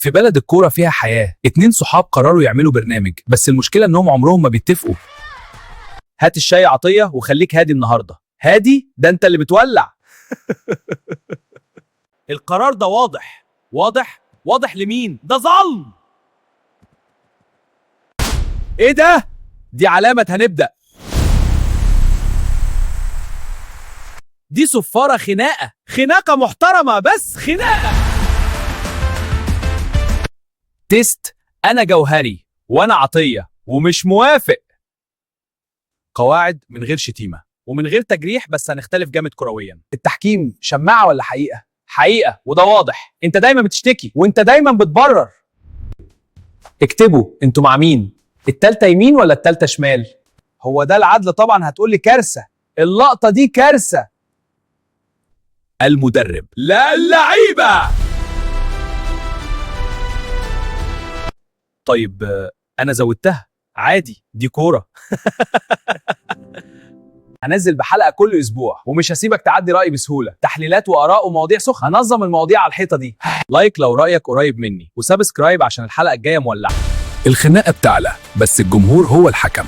في بلد الكورة فيها حياة، اتنين صحاب قرروا يعملوا برنامج، بس المشكلة انهم عمرهم ما بيتفقوا. هات الشاي يا عطية وخليك هادي النهاردة. هادي؟ ده انت اللي بتولع. القرار ده واضح. واضح؟ واضح لمين؟ ده ظلم. ايه ده؟ دي علامة هنبدأ. دي صفارة خناقة، خناقة محترمة بس خناقة. تيست. أنا جوهري وأنا عطية ومش موافق. قواعد من غير شتيمة ومن غير تجريح، بس هنختلف جامد كرويا. التحكيم شماعة ولا حقيقة؟ حقيقة، وده واضح. انت دايما بتشتكي وانت دايما بتبرر. اكتبوا انتوا مع مين؟ التالتة يمين ولا التالتة شمال؟ هو ده العدل طبعا. هتقولي كارثة، اللقطة دي كارثة. المدرب لا اللعيبة. طيب أنا زودتها عادي، دي كورة. هنزل بحلقة كل أسبوع ومش هسيبك تعدي رأيي بسهولة. تحليلات وآراء ومواضيع سخنة. هنظم المواضيع على الحيطة دي. لايك لو رأيك قريب مني، وسبسكرايب عشان الحلقة الجاية مولعة. الخناقة بتعلى بس الجمهور هو الحكم.